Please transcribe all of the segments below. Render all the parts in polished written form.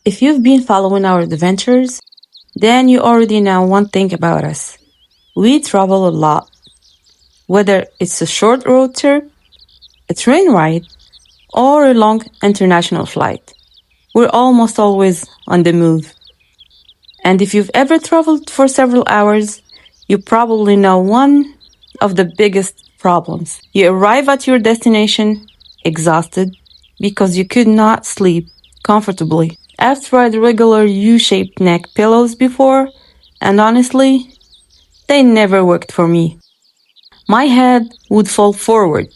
If you've been following our adventures, then you already know one thing about us. We travel a lot. Whether it's a short road trip, a train ride, or a long international flight, we're almost always on the move. And if you've ever traveled for several hours, you probably know one of the biggest problems. You arrive at your destination exhausted because you could not sleep comfortably. I've tried regular U-shaped neck pillows before, and honestly, they never worked for me. My head would fall forward,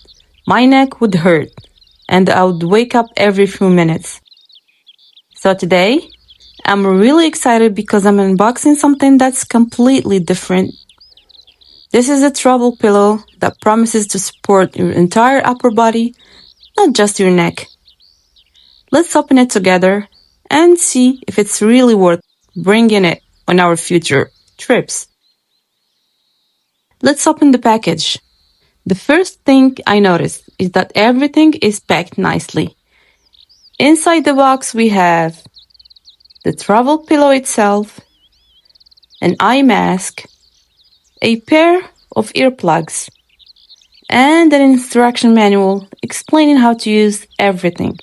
my neck would hurt, and I would wake up every few minutes. So today, I'm really excited because I'm unboxing something that's completely different. This is a travel pillow that promises to support your entire upper body, not just your neck. Let's open it together and see if it's really worth bringing it on our future trips. Let's open the package. The first thing I noticed is that everything is packed nicely. Inside the box we have the travel pillow itself, an eye mask, a pair of earplugs, and an instruction manual explaining how to use everything.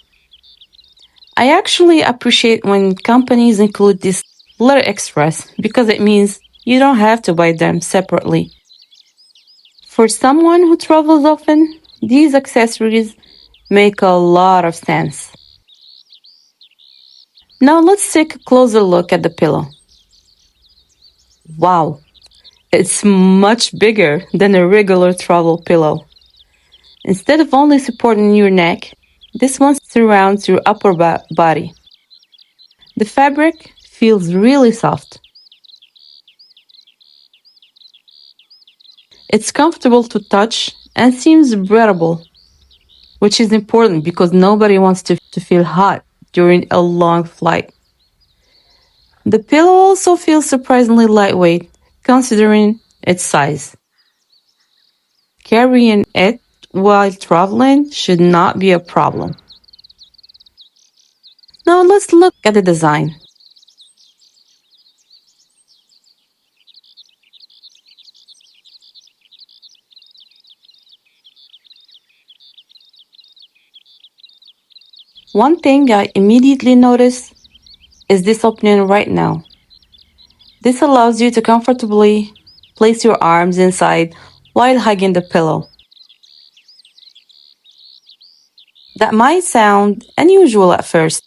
I actually appreciate when companies include these little extras because it means you don't have to buy them separately. For someone who travels often, these accessories make a lot of sense. Now let's take a closer look at the pillow. Wow, it's much bigger than a regular travel pillow. Instead of only supporting your neck, this one surrounds your upper body. The fabric feels really soft. It's comfortable to touch and seems breathable, which is important because nobody wants to feel hot during a long flight. The pillow also feels surprisingly lightweight considering its size. Carrying it while traveling should not be a problem. Now let's look at the design. One thing I immediately noticed is this opening right now. This allows you to comfortably place your arms inside while hugging the pillow. That might sound unusual at first,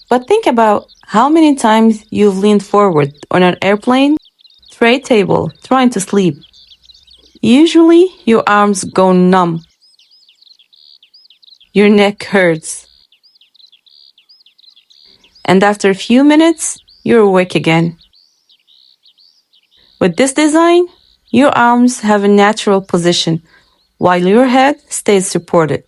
but think about how many times you've leaned forward on an airplane, tray table, trying to sleep. Usually, your arms go numb, your neck hurts, and after a few minutes, you're awake again. With this design, your arms have a natural position while your head stays supported.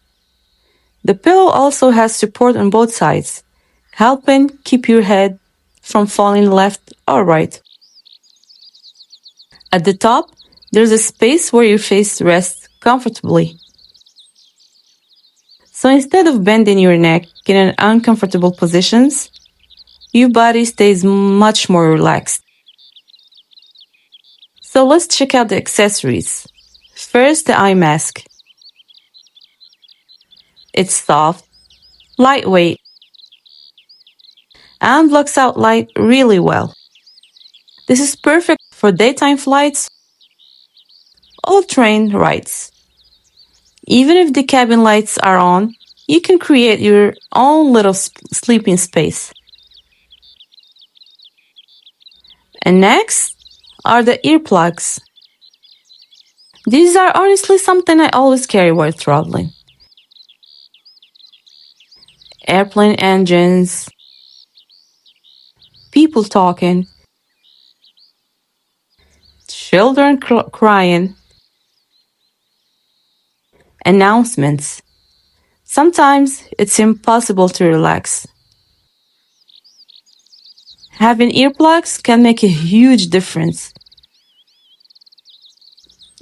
The pillow also has support on both sides, helping keep your head from falling left or right. At the top, there's a space where your face rests comfortably. So instead of bending your neck in uncomfortable positions, your body stays much more relaxed. So let's check out the accessories. First, the eye mask. It's soft, lightweight, and blocks out light really well. This is perfect for daytime flights or train rides. Even if the cabin lights are on, you can create your own little sleeping space. And next are the earplugs. These are honestly something I always carry while traveling. Airplane engines, people talking, children crying, announcements. Sometimes it's impossible to relax. Having earplugs can make a huge difference.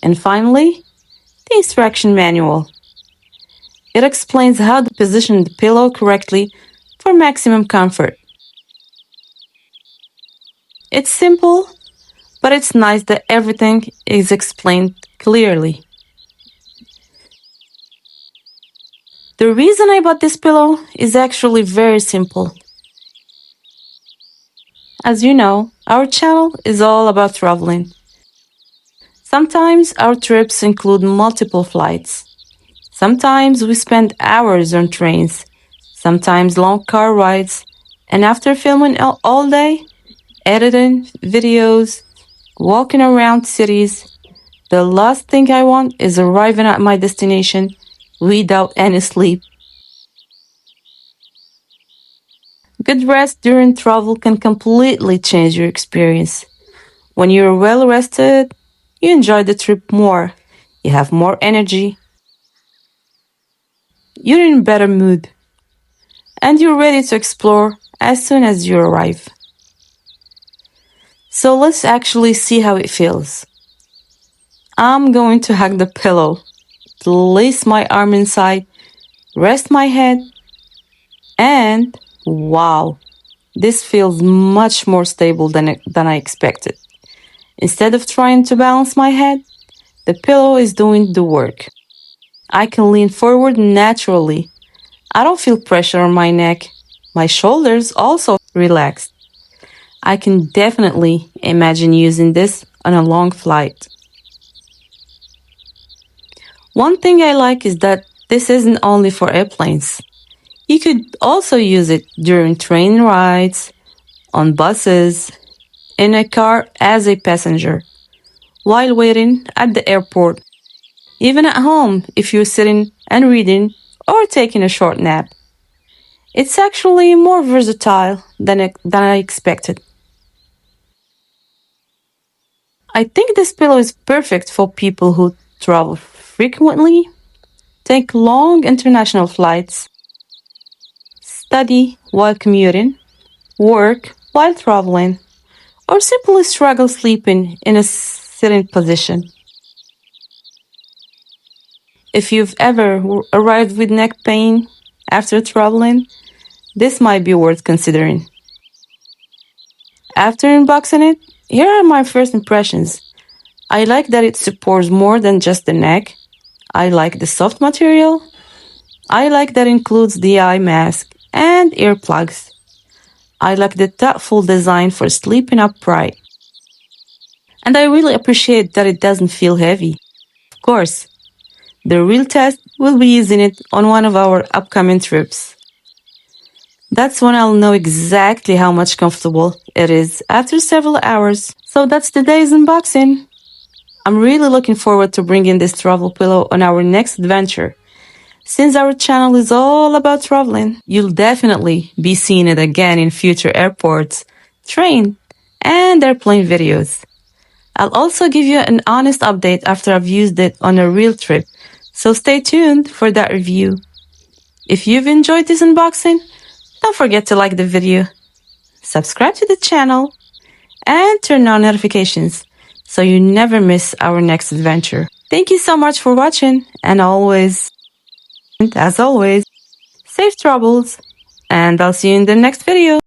And finally, the instruction manual. It explains how to position the pillow correctly for maximum comfort. It's simple, but it's nice that everything is explained clearly. The reason I bought this pillow is actually very simple. As you know, our channel is all about traveling. Sometimes our trips include multiple flights. Sometimes we spend hours on trains, sometimes long car rides, and after filming all day, editing videos, walking around cities, the last thing I want is arriving at my destination without any sleep. Good rest during travel can completely change your experience. When you're well rested, you enjoy the trip more, you have more energy, you're in a better mood, and you're ready to explore as soon as you arrive. So let's actually see how it feels. I'm going to hug the pillow, place my arm inside, rest my head, and wow, this feels much more stable than I expected. Instead of trying to balance my head, the pillow is doing the work. I can lean forward naturally. I don't feel pressure on my neck. My shoulders also relaxed. I can definitely imagine using this on a long flight. One thing I like is that this isn't only for airplanes. You could also use it during train rides, on buses, in a car as a passenger, while waiting at the airport, even at home if you're sitting and reading or taking a short nap. It's actually more versatile than I expected. I think this pillow is perfect for people who travel frequently, take long international flights, study while commuting, work while traveling, or simply struggle sleeping in a sitting position. If you've ever arrived with neck pain after traveling, this might be worth considering. After unboxing it, here are my first impressions. I like that it supports more than just the neck. I like the soft material. I like that it includes the eye mask and earplugs. I like the thoughtful design for sleeping upright. And I really appreciate that it doesn't feel heavy. Of course, the real test will be using it on one of our upcoming trips. That's when I'll know exactly how much comfortable it is after several hours. So that's today's unboxing. I'm really looking forward to bringing this travel pillow on our next adventure. Since our channel is all about traveling, you'll definitely be seeing it again in future airports, train, and airplane videos. I'll also give you an honest update after I've used it on a real trip, so stay tuned for that review. If you've enjoyed this unboxing, don't forget to like the video, subscribe to the channel, and turn on notifications so you never miss our next adventure. Thank you so much for watching, and as always, safe travels, and I'll see you in the next video.